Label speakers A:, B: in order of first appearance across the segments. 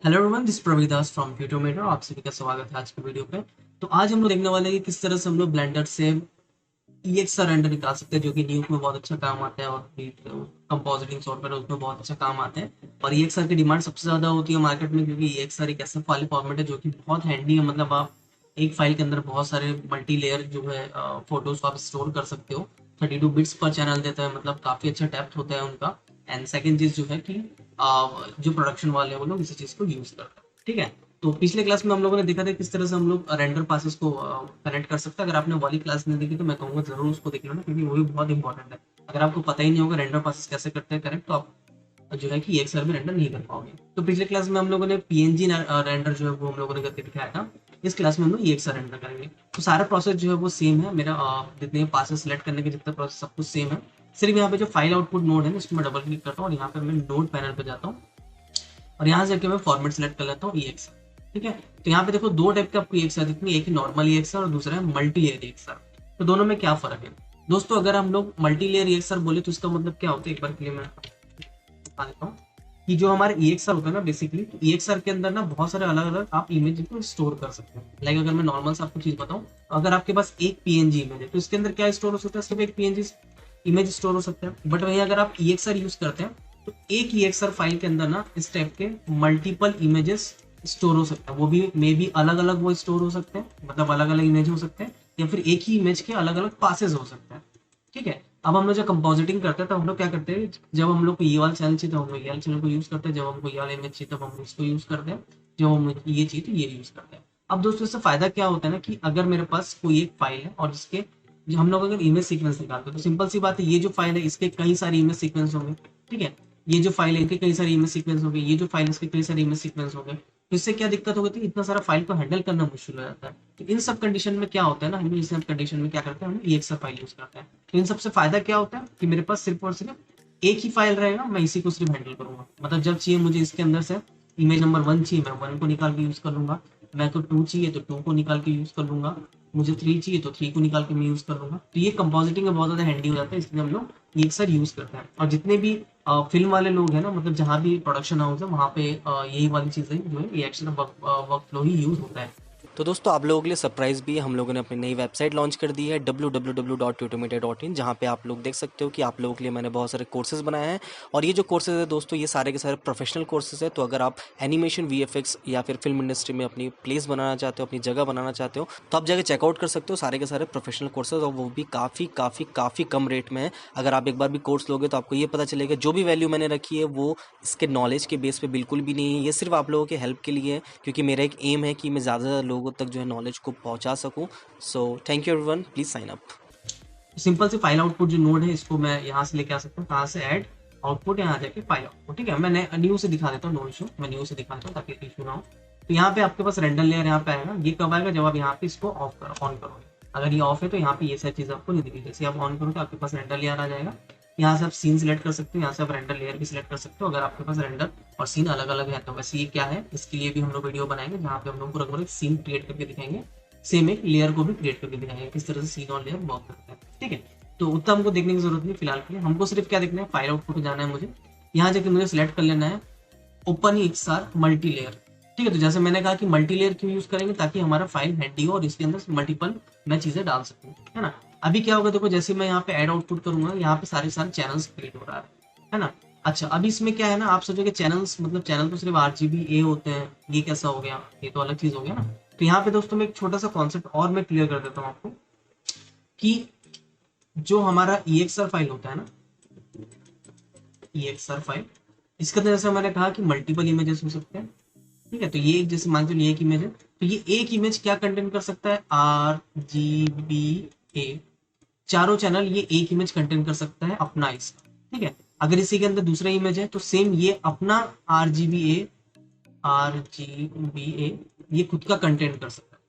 A: Hello everyone, this Pravidas from Tutometer. आप सभी का स्वागत है आज की वीडियो पे। तो आज हम लोग देखने वाले हैं कि किस तरह से हम लोग ब्लेंडर से EXR रेंडर निकाल सकते हैं, जो कि न्यूक में बहुत अच्छा काम आता है और कंपोजिटिंग सॉफ्टवेयर उसमें बहुत अच्छा काम आता है। और EXR की डिमांड सबसे ज्यादा होती है मार्केट में, क्योंकि EXR एक ऐसा फाइल फॉर्मेट है जो कि बहुत हैंडी है। मतलब आप एक फाइल के अंदर बहुत सारे मल्टी लेयर जो है फोटोज को आप स्टोर कर सकते हो। 32 बिट्स पर चैनल देता है, मतलब काफी अच्छा डेप्थ होता है उनका। एंड सेकंड चीज जो है कि जो प्रोडक्शन वाले हैं वो लोग इसी चीज को यूज करते हैं। ठीक है। तो पिछले क्लास में हम लोगों ने देखा था किस तरह से हम लोग रेंडर पासेस को कनेक्ट कर सकते हैं। अगर आपने वाली क्लास नहीं देखी तो मैं कहूँगा जरूर उसको देख लो ना, क्योंकि वो भी बहुत इंपॉर्टेंट है। अगर आपको पता ही नहीं होगा रेंडर पासेस कैसे करते हैं कनेक्ट, तो आप जो है कि एक साल में रेंडर नहीं कर पाओगे। तो पिछले क्लास में हम लोगों ने PNG रेंडर जो है वो हम लोगों ने करके दिखाया था। इस क्लास में हम लोग एक साल रेंडर करेंगे। तो सारा प्रोसेस जो है वो सेम है। मेरा जितने पासेस सेलेक्ट करने के जितने प्रोसेस सब कुछ सेम है। सिर्फ यहाँ पे जो फाइल आउटपुट नोड है ना, इसको मैं डबल क्लिक करता हूँ और यहाँ पे मैं नोड पैनल पे जाता हूँ और यहाँ से मैं फॉर्मेट सेलेक्ट कर लेता हूँ EXR। ठीक है। तो यहाँ पे देखो दो टाइप के आपको EXR दिखेंगे, एक ही नॉर्मल EXR और दूसरा है मल्टी लेयर EXR। तो दोनों में क्या फर्क है दोस्तों? अगर हम लोग मल्टी लेयर EXR बोले तो इसका मतलब क्या होता है, एक बार के लिए मैं बता देता हूँ कि जो हमारे EXR होता है ना, बेसिकली तो EXR के अंदर ना बहुत सारे अलग अलग आप इमेज को स्टोर कर सकते हैं। लाइक अगर मैं नॉर्मल से आपको चीज बताऊं, अगर आपके पास एक PNG इमेज है तो इसके अंदर क्या स्टोर हो सकता है? सिर्फ एक PNG इमेज स्टोर हो सकता है। बट वहीं अगर आप EXR यूज करते हैं तो एक EXR फाइल के अंदर ना इस टाइप के मल्टीपल इमेजेस स्टोर हो सकता है। वो भी मे बी अलग अलग वो स्टोर हो सकते हैं, मतलब अलग अलग इमेज हो सकते हैं, या फिर एक ही इमेज के अलग अलग पासेस हो सकते हैं। ठीक है। अब हम लोग जब कंपोजिटिंग करते हैं तो हम लोग क्या करते हैं, जब हम लोग को ये वाला चैनल चाहिए तो हम लोग ये वाले चैनल को यूज करते हैं, जब हमको ये वाला इमेज चाहिए तो हम इसको यूज करते हैं, जब हम ये चाहिए तो ये यूज करते हैं। अब दोस्तों इससे फायदा क्या होता है ना, कि अगर मेरे पास कोई एक फाइल है और जिसके जो हम लोग अगर इमेज सीक्वेंस निकालते हैं तो सिंपल सी बात है, ये जो फाइल है इसके कई सारे इमेज सीक्वेंस होंगे। ठीक है। ये जो फाइल है इनके कई सारे इमेज सीक्वेंस होंगे, ये जो फाइल है इसके कई सारे इमेज सीक्वेंस होंगे। तो इससे क्या दिक्कत हो गई थी, इतना सारा फाइल को हैंडल करना मुश्किल हो जाता है। तो इन सब कंडीशन में क्या होता है ना, हम इन सब कंडीशन में क्या करते हैं, हम EXR फाइल यूज करते हैं। तो इन सबसे फायदा क्या होता है कि मेरे पास सिर्फ और सिर्फ एक ही फाइल रहेगा, मैं इसी को सिर्फ हैंडल करूंगा। मतलब जब चाहिए मुझे इसके अंदर से इमेज नंबर 1 चाहिए, मैं 1 को निकाल के यूज कर लूंगा। मैं को 2 चाहिए तो 2 को निकाल के यूज कर लूंगा। मुझे 3 चाहिए तो 3 को निकाल के मैं यूज कर लूंगा। तो ये कंपोजिटिंग में बहुत ज्यादा हैंडी हो जाता है, इसलिए हम लोग ये अक्सर यूज करते हैं। और जितने भी फिल्म वाले लोग हैं ना, मतलब जहाँ भी प्रोडक्शन हाउस है वहाँ पे यही वाली चीजें जो है ये एक्शन वर्क फ्लो ही यूज होता है।
B: तो दोस्तों आप लोगों के लिए सरप्राइज भी है। हम लोगों ने अपनी नई वेबसाइट लॉन्च कर दी है www.tutometer.in, जहाँ पे आप लोग देख सकते हो कि आप लोगों के लिए मैंने बहुत सारे कोर्सेज बनाए हैं। और ये जो कोर्सेज है दोस्तों, ये सारे के सारे प्रोफेशनल कोर्सेज है। तो अगर आप एनिमेशन VFX या फिर फिल्म इंडस्ट्री में अपनी प्लेस बनाना चाहते हो, अपनी जगह बनाना चाहते हो, तो आप जाके चेकआउट कर सकते हो सारे के सारे प्रोफेशनल कोर्सेज, और वो भी काफ़ी काफ़ी काफ़ी कम रेट में है। अगर आप एक बार भी कोर्स लोगे तो आपको ये पता चलेगा जो भी वैल्यू मैंने रखी है वो इसके नॉलेज के बेस पे बिल्कुल भी नहीं है। ये सिर्फ आप लोगों के हेल्प के लिए है, क्योंकि मेरा एक एम है कि मैं ज़्यादा से ज़्यादा लोगों तक जो है नॉलेज को पहुंचा सकूं। So thank you everyone, please sign up.
A: Simple से फाइल आउटपुट जो नोड है इसको मैं यहाँ से लेके आ सकता हूँ, कहाँ से ऐड आउटपुट, यहाँ जाके फाइल आउटपुट। ठीक है। मैं न्यू से दिखा देता हूँ, नो इशू, मैं न्यू से दिखा देता हूँ ताकि इशू ना हो। तो यहाँ पे आपके पास रेंडर लेयर यहाँ पे आएगा। ये कब आएगा? जब आप यहाँ पे इसको ऑफ करो, ऑन करोगे। अगर ये ऑफ है तो यहाँ पे ये सारी चीज आपको नहीं दिखेगी। जैसे आप ऑन करोगे आपके पास रेंडर लेयर आ जाएगा। यहाँ से आप सीन सिलेक्ट कर सकते हो, यहाँ से आप रेंडर लेयर भी सिलेक्ट कर सकते हो अगर आपके पास रेंडर और सीन अलग अलग है तो। वैसे ये क्या है, इसके लिए भी हम लोग वीडियो बनाएंगे जहाँ पे हम लोग पूरा पूरा सीन क्रिएट करके दिखाएंगे। सेम एक लेयर को भी क्रिएट करके दिखाएंगे किस तरह से सीन और लेयर वर्क करता है। ठीक है। तो उतना हमको देखने की जरूरत नहीं फिलहाल के लिए। हमको सिर्फ क्या देखना है, फाइल आउटपुट जाना है मुझे। यहाँ जाके मुझे सिलेक्ट कर लेना है ओपन EXR मल्टी लेयर। ठीक है। तो जैसे मैंने कहा कि मल्टी लेयर क्यों यूज करेंगे, ताकि हमारा फाइल हैंडी हो और इसके अंदर मल्टीपल मैं चीजें डाल सकूँ, है ना। अभी क्या होगा देखो, जैसे मैं यहाँ पे ऐड आउटपुट करूंगा, यहाँ पे सारे सारे चैनल्स क्रिएट हो रहा है ना। अच्छा, अभी इसमें क्या है ना, आप सोचोगे चैनल्स मतलब चैनल तो सिर्फ RGBA होते हैं, ये कैसा हो गया, ये तो अलग चीज हो गया ना। तो यहाँ पे दोस्तों मैं एक छोटा सा कॉन्सेप्ट और मैं क्लियर कर देता हूँ आपको, कि जो हमारा EXR फाइल होता है ना, EXR फाइल, इसके अंदर जैसे मैंने कहा कि मल्टीपल इमेजेस हो सकते हैं। ठीक है। तो ये जैसे मान लो ये एक इमेज है, तो ये एक इमेज क्या कंटेंट कर सकता है, RGBA, चारों चैनल ये एक इमेज कंटेंट कर सकता है अपना इसका। ठीक है। अगर इसी के अंदर दूसरा इमेज है तो सेम ये अपना आर जी बी ए ये खुद का कंटेंट कर सकता है।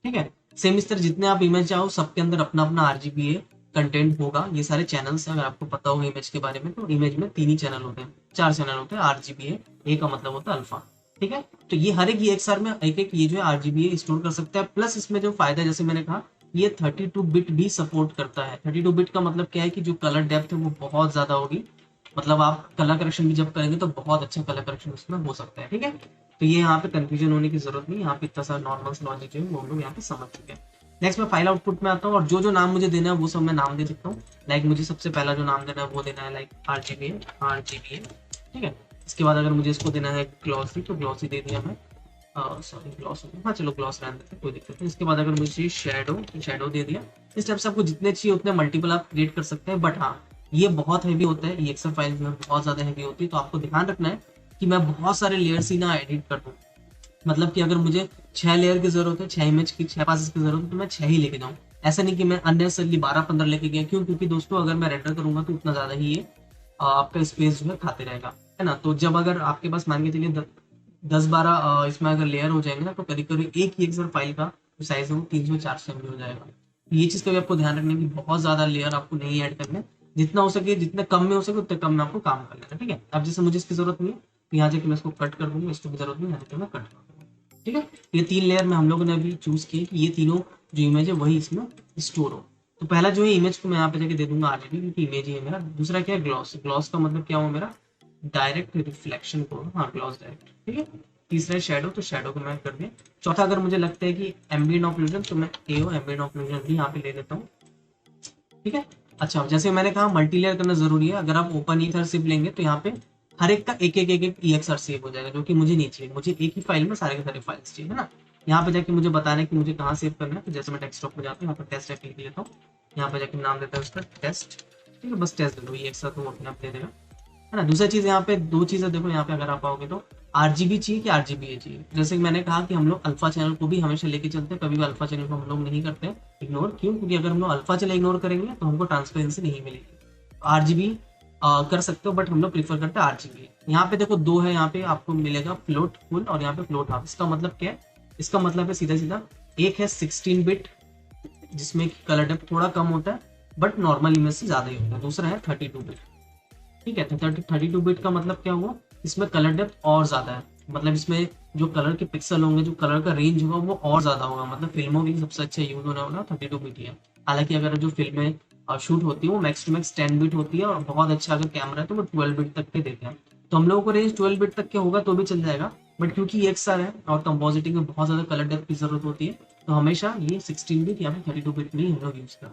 A: ठीक है। सेम इस तरह जितने आप इमेज चाहो सबके अंदर अपना अपना RGBA कंटेंट होगा। ये सारे चैनल्स हैं, अगर आपको पता होगा इमेज के बारे में, तो इमेज में 3 ही चैनल होते हैं, 4 चैनल होते हैं। RGBA ए का मतलब होता है अल्फा। ठीक है। तो ये हर एक EXR में एक एक ये जो है RGBA स्टोर कर सकता है। प्लस इसमें जो फायदा जैसे मैंने कहा, ये 32 बिट भी सपोर्ट करता है। 32 बिट का मतलब क्या है कि जो कलर डेप्थ है वो बहुत ज्यादा होगी। मतलब आप कलर करेक्शन भी जब करेंगे तो बहुत अच्छा कलर करेक्शन उसमें हो सकता है। ठीक है। तो ये यहाँ पे कंफ्यूजन होने की जरूरत नहीं, यहाँ पे इतना सा नॉर्मल लॉजिक जो है वो हम लोग यहाँ पे समझ चुके हैं। नेक्स्ट मैं फाइल आउटपुट में आता हूँ और जो जो नाम मुझे देना है वो सब मैं नाम दे सकता हूँ। लाइक मुझे सबसे पहला जो नाम देना है वो देना है लाइक RGBA, ठीक है। इसके बाद अगर मुझे इसको देना है ग्लॉसी, तो ग्लॉसी दे दिया मैं, सॉरी ग्लॉस, हाँ चलो ग्लॉस रहने देते हैं, कोई दिक्कत नहीं। इसके बाद अगर मुझे शेडो, तो शेडो दे दिया। इस टाइप से आपको जितने चाहिए उतने मल्टीपल आप क्रिएट कर सकते हैं, बट हाँ ये बहुत हैवी होता है, ये एक्सेल फाइल में बहुत ज्यादा हैवी होती है, तो आपको ध्यान रखना है कि मैं बहुत सारे लेयर्स ही ना एडिट कर दूँ। मतलब कि अगर मुझे 6 लेयर की जरूरत है, 6 इमेज की, 6 पासेस की जरूरत है, तो मैं 6 ही लेके जाऊँ। ऐसा नहीं कि मैं अननेसेसरली 12-15 लेके गया, क्यों? क्योंकि दोस्तों अगर मैं रेंडर करूंगा तो उतना ज्यादा ही ये आपका स्पेस जो है खाते रहेगा, है ना। तो जब अगर आपके पास मान के चलिए 10-12 इसमें अगर लेयर हो जाएंगे ना, तो करीब करीब एक ही एक्सेल फाइल का जो साइज है वो 300-400 MB हो जाएगा। ये चीज का भी आपको ध्यान रखना है कि बहुत ज्यादा लेयर आपको नहीं ऐड करने, जितना हो सके, जितने कम में हो सके उतने कम में आपको काम कर लेना, ठीक है। अब जैसे मुझे इसकी जरूरत नहीं है, तो यहाँ जाके मैं इसको कट कर दूंगा, इसकी भी जरूरत नहीं, यहाँ जाके मैं कट कर दूंगा, ठीक है। ये 3 लेयर में हम लोगों ने अभी चूज किए कि ये तीनों जो इमेज है वही इसमें स्टोर हो। तो पहला जो है इमेज को मैं यहाँ पे जाके दे दूंगा RGB, क्योंकि इमेज ही है मेरा। दूसरा क्या है, ग्लॉस। ग्लॉस का मतलब क्या हुआ मेरा, डायरेक्ट रिफ्लेक्शन को, हाँ ग्लॉस डायरेक्ट, ठीक है। तीसरा है शेडो, तो शेडो को मैं कर दिया। चौथा अगर मुझे लगता है कि एम्बिएंट ऑक्लूजन, तो मैं AO एम्बिएंट ऑक्लूजन भी यहाँ पे ले लेता हूँ, ठीक है। अच्छा, जैसे मैंने कहा मल्टी लेयर करना जरूरी है। अगर आप ओपन EXR सिर्फ लेंगे तो यहाँ पे हर एक का एक EXR सेव हो जाएगा, जो कि मुझे नहीं चाहिए। मुझे एक ही फाइल में सारे के सारे फाइल्स चाहिए, है ना। यहाँ पे जाके मुझे बताना है कि मुझे कहाँ सेव करना है, तो जैसे मैं डेस्कटॉप में जाता हूँ, यहाँ पर टेस्ट लिख लेता हूँ। यहाँ पे जाके नाम देता है उसका टेस्ट, ठीक है, बस टेस्ट दे दो, EXR तो वो अपने आप दे देगा, है ना। दूसरी चीज यहाँ पे, दो चीजें देखो यहाँ पे, अगर आप आओगे तो RGB चाहिए कि RGBA चाहिए। जैसे कि मैंने कहा कि हम लोग अल्फा चैनल को भी हमेशा लेके चलते हैं, कभी भी अल्फा चैनल को हम लोग नहीं करते इग्नोर। क्यों? क्योंकि अगर हम लोग अल्फा चैनल इग्नोर करेंगे तो हमको ट्रांसपेरेंसी नहीं मिलेगी। RGB कर सकते हो, बट हम लोग प्रीफर करते हैं RGBA। यहाँ पे देखो दो है, यहाँ पे आपको मिलेगा फ्लोट फुल और यहाँ पे फ्लोट हाफ। इसका मतलब क्या है? इसका मतलब है सीधा सीधा, एक है 16 बिट जिसमें कलर डेप्थ थोड़ा कम होता है बट नॉर्मल इमेज से ज्यादा ही होता है। दूसरा है 32 बिट, ठीक है। तो 32 बिट का मतलब क्या हुआ, इसमें कलर डेप्थ और ज्यादा है, मतलब इसमें जो कलर के पिक्सल होंगे, जो कलर का रेंज होगा वो और ज्यादा होगा। मतलब फिल्मों की सबसे अच्छा यूज होने वाला 32 बिट ही है। हालांकि अगर जो फिल्में शूट होती है वो मैक्स टू मैक्स 10 बिट होती है, और बहुत अच्छा अगर कैमरा है तो वो 12 बिट तक के देते हैं। तो हम लोगों को रेंज 12 बिट तक के होगा तो भी चल जाएगा, बट क्योंकि ये XR है और कंपोजिटिंग में बहुत ज्यादा कलर डेप्थ की जरूरत होती है, तो हमेशा ये 16 बिट या फिर 32 बिट में ही हम लोग यूज करें,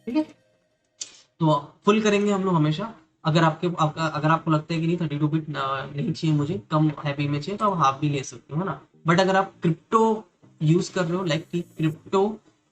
A: ठीक है। तो फुल करेंगे हम लोग हमेशा। अगर आपको लगता है कि नहीं 32 बिट नहीं चाहिए, मुझे कम हैवी में चाहिए, तो आप हाफ भी ले सकते हो, है ना। बट अगर आप क्रिप्टो यूज कर रहे हो, लाइक कि क्रिप्टो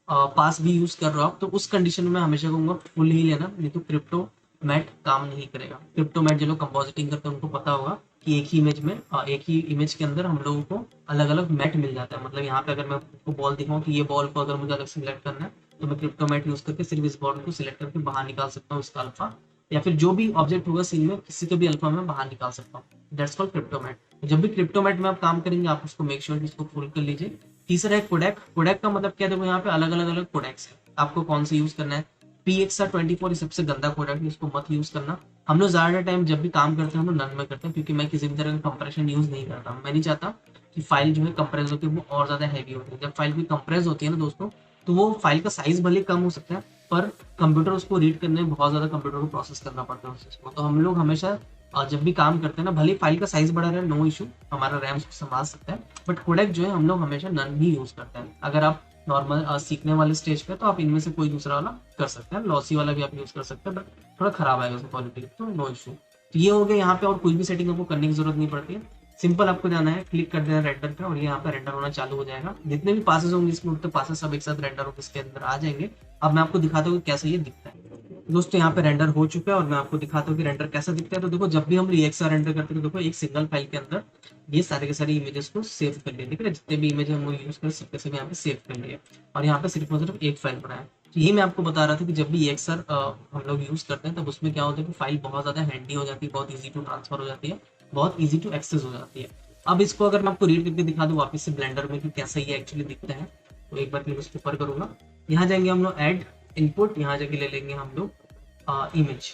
A: पास भी यूज कर रहे हो आप, तो उस कंडीशन में हमेशा कहूंगा फुल ही लेना, नहीं तो क्रिप्टो मैट काम नहीं करेगा। क्रिप्टो मैट जो लोग कंपोजिटिंग करते हैं उनको पता होगा कि एक ही इमेज में एक ही इमेज के अंदर हम लोगों को अलग अलग मैट मिल जाता है। मतलब यहाँ पे अगर मैं आपको बॉल दिखाऊं कि ये बॉल को अगर मुझे अलग सिलेक्ट करना है, तो मैं क्रिप्टो मैट यूज करके सिर्फ इस बॉल को सिलेक्ट करके बाहर निकाल सकता हूँ इसका अल्फा, या फिर जो भी ऑब्जेक्ट होगा सीन में किसी का भी अल्फा में बाहर निकाल सकता हूँ। That's called cryptomat. जब भी क्रिप्टोमैट में आप काम करेंगे आप उसको मेक श्योर कि इसको फुल कर लीजिए। तीसरा है कोडेक। कोडेक का मतलब क्या, देखो यहाँ पे अलग अलग कोडेक्स है, आपको कौन सा यूज करना है। PXR24 सबसे गंदा कोडेक है, इसको मत यूज करना। हम लोग ज्यादा टाइम जब भी काम करते हैं हम लोग नन में करते हैं, क्योंकि मैं किसी भी तरह का कंप्रेशन यूज नहीं करता। मैं नहीं चाहता कि फाइल जो है कंप्रेस होती है वो और ज्यादा हैवी होती है। जब फाइल भी कंप्रेस होती है ना दोस्तों, तो वो फाइल का साइज भले कम हो सकता है, पर कंप्यूटर उसको रीड करने में बहुत ज्यादा कंप्यूटर को प्रोसेस करना पड़ता है उस चीज को। तो हम लोग हमेशा जब भी काम करते हैं ना, भले फाइल का साइज बड़ा रहे, नो इशू, हमारा रैम उसको संभाल सकता है, बट कोडेक जो है हम लोग हमेशा नन ही यूज करते हैं। अगर आप नॉर्मल सीखने वाले स्टेज पे, तो आप इनमें से कोई दूसरा वाला कर सकते हैं, लॉसी वाला भी आप यूज कर सकते हैं, बट थोड़ा खराब आएगा उसकी क्वालिटी, तो नो इशू। तो ये हो गया यहाँ पे, और कोई भी सेटिंग आपको करने की जरूरत नहीं पड़ती है। सिंपल आपको जाना है, क्लिक कर देना रेंडर पे, और ये यहाँ पे रेंडर होना चालू हो जाएगा। जितने भी पासेस होंगे इसमें, उतने पासेस सब एक साथ रेंडर होकर इसके अंदर आ जाएंगे। अब मैं आपको दिखाता हूँ कैसे ये दिखता है। दोस्तों यहाँ पे रेंडर हो चुका है और मैं आपको दिखाता हूँ कि रेंडर कैसा दिखता है। तो देखो जब भी हम EXR रेंडर करते हैं तो देखो एक सिंगल फाइल के अंदर ये सारे के सारे इमेजेस को सेव कर लिए, ठीक है। जितने भी इमेज हम यूज करें सबके सब यहाँ पे सेव कर लिए, और यहाँ पे सिर्फ और सिर्फ एक फाइल बनाया। तो यही मैं आपको बता रहा था कि जब भी EXR हम लोग यूज करते हैं तब उसमें क्या होता है कि फाइल बहुत ज्यादा हैंडी हो जाती है, बहुत ईजी टू ट्रांसफर हो जाती है, बहुत ईजी टू एक्सेस हो जाती है। अब इसको अगर मैं आपको रीड करके दिखा दूँ वापस से ब्लेंडर में कि कैसा ये एक्चुअली दिखता है, तो एक बार क्लिक उसके ऊपर करूंगा। यहाँ जाएंगे हम लोग ऐड इनपुट, यहाँ जाके ले लेंगे हम लोग इमेज,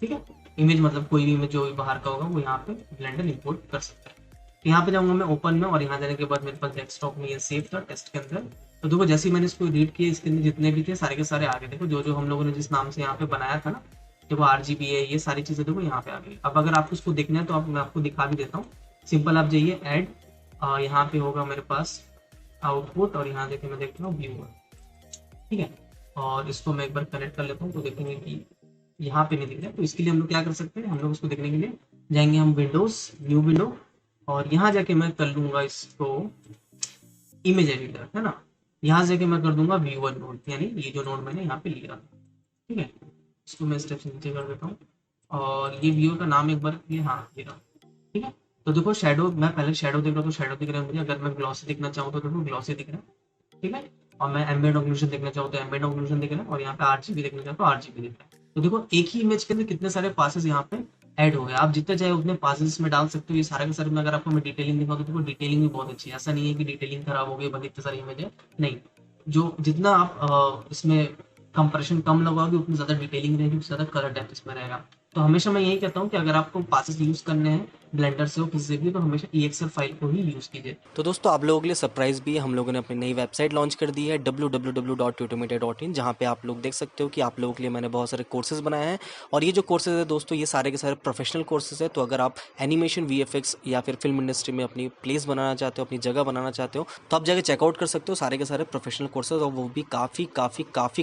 A: ठीक है। इमेज मतलब कोई भी इमेज जो भी बाहर का होगा वो यहाँ पे ब्लेंडर इंपोर्ट कर सकता है। तो यहाँ पे जाऊंगा मैं ओपन में, और यहाँ जाने के बाद मेरे पास डेस्कटॉप में ये सेव था टेस्ट के अंदर। तो देखो जैसे ही मैंने इसको रीड किया, इसके अंदर जितने भी थे सारे के सारे आ गए। देखो जो जो हम लोगों ने जिस नाम से यहाँ पे बनाया था ना, देखो RGBA, ये सारी चीजें देखो यहाँ पे आ गई। अब अगर आपको इसको देखना है तो मैं आपको दिखा भी देता हूँ। सिंपल आप जाइए ऐड यहाँ पे होगा मेरे पास आउटपुट, और यहाँ देखिए मैं देख रहा हूँ व्यूअर, ठीक है। और इसको मैं एक बार कनेक्ट कर लेता हूँ तो देखेंगे कि यहाँ पे नहीं दिख रहा है। तो इसके लिए हम लोग क्या कर सकते हैं, हम लोग उसको देखने के लिए जाएंगे हम विंडोज, न्यू विंडो, और यहाँ जाके मैं कर लूंगा इसको इमेज एडिटर, है ना। यहाँ से जाके मैं कर दूंगा व्यूअर नोड, यानी ये जो नोड मैंने यहाँ पे लिया था, ठीक है। इसको मैं स्टेप से नीचे कर देता हूँ, और ये व्यूअर का नाम एक बार ये, हाँ ये रहा, ठीक है। तो देखो शेडो, मैं पहले शेडो देख रहा हूँ तो शेडो दिख रहा है मुझे। अगर मैं ग्लॉसी दिखना चाहूँ तो देखो ग्लॉसी दिख रहा है, ठीक है। और मैं एम्बिएंट ऑक्लूजन देखना चाहूँ तो एम्बिएंट ऑक्लूजन दिख रहा है, और यहाँ पे आरजीबी देखना चाहूँ तो आरजीबी दिख रहा है। तो देखो एक ही इमेज के अंदर कितने सारे पासेस यहाँ पे ऐड हो गए। आप जितने चाहे उतने पासेस में डाल सकते हो। ये सारा का सारा, अगर आपको मैं डिटेलिंग दिखाऊँ तो देखो डिटेलिंग भी बहुत अच्छी है। ऐसा नहीं है कि डिटेलिंग खराब हो गई, बस इतने सारी इमेज है, नहीं। जो जितना आप इसमें कंप्रेशन कम लगाओगे उतनी ज्यादा डिटेलिंग रहेगी, उतनी ज्यादा कलर डेप्थ इसमें रहेगा। तो हमेशा मैं यही कहता हूँ कि अगर आपको पासेस यूज करने हैं ब्लेंडर से हो किसी से भी, तो हमेशा EXR फाइल को ही यूज कीजिए।
B: तो दोस्तों आप लोगों के लिए सरप्राइज भी है, हम लोगों ने अपनी नई वेबसाइट लॉन्च कर दी है www.tutometer.in, जहाँ पे आप लोग देख सकते हो कि आप लोगों के लिए मैंने बहुत सारे कोर्सेज बनाए हैं। और ये जो कोर्सेज है दोस्तों, ये सारे के सारे प्रोफेशनल कोर्सेज है। तो अगर आप एनिमेशन, VFX या फिर फिल्म इंडस्ट्री में अपनी प्लेस बनाना चाहते हो, अपनी जगह बनाना चाहते हो, तो आप जाके चेकआउट कर सकते हो सारे के सारे प्रोफेशनल कोर्सेज, और वो भी काफ़ी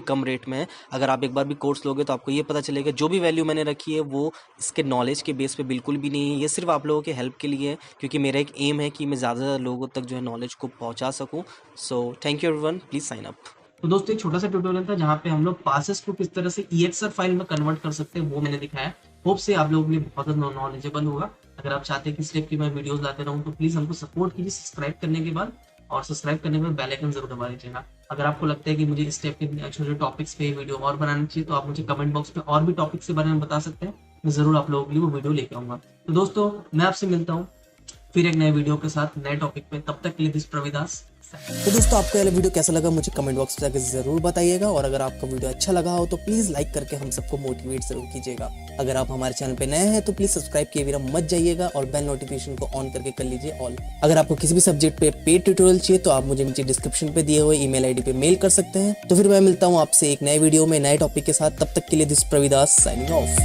B: कम रेट में है। अगर आप एक बार भी कोर्स लोगे तो आपको ये पता चलेगा जो भी वैल्यू मैंने रखी है वो इसके नॉलेज के बेस पे बिल्कुल भी नहीं है। ये सिर्फ आप लोगों के हेल्प के लिए है, क्योंकि मेरा एक एम है कि मैं ज़्यादा लोगों तक जो है नॉलेज को पहुंचा सकूं। So thank you everyone, please sign up.
A: तो दोस्तों एक छोटा सा ट्यूटोरियल था जहाँ पे हम लोग पासेस को किस तरह से EXR फाइल में कन्वर्ट कर सकते हैं, वो मैंने दिखाया। होप से आप लोगों के लिए बहुत नॉलेजेबल होगा। अगर आप चाहते हैं कि इस टाइप की मैं वीडियोस लाते रहूं तो प्लीज हमको सपोर्ट कीजिए सब्सक्राइब करने के बाद, और सब्सक्राइब करने के बाद बेल आइकन जरूर दबा दीजिएगा। अगर आपको लगता है कि मुझे इस टाइप के छोटे छोटे टॉपिक्स पे वीडियो और बनानी चाहिए तो आप मुझे कमेंट बॉक्स में और भी टॉपिक्स के बारे में बता सकते हैं। मैं जरूर आप लोगों के लिए वो वीडियो लेके आऊंगा। तो दोस्तों मैं आपसे मिलता हूँ फिर एक नए वीडियो के साथ, नए टॉपिक पे। तब तक के लिए दिस प्रविदास।
B: तो दोस्तों आपको ये वीडियो कैसा लगा मुझे कमेंट बॉक्स में जाकर जरूर बताइएगा, और अगर आपका वीडियो अच्छा लगा हो तो प्लीज लाइक करके हम सबको मोटिवेट जरूर कीजिएगा। अगर आप हमारे चैनल पे नए हैं तो प्लीज सब्सक्राइब किए बिना मत जाइएगा, और बेल नोटिफिकेशन को ऑन करके कर लीजिए ऑल। अगर आपको किसी भी सब्जेक्ट पे पेड ट्यूटोरियल चाहिए तो आप मुझे नीचे डिस्क्रिप्शन पे दिए हुए ईमेल आईडी पे मेल कर सकते हैं। तो फिर मैं मिलता हूँ आपसे एक नए वीडियो में नए टॉपिक के साथ। तब तक के लिए दिस प्रविदास साइनिंग ऑफ।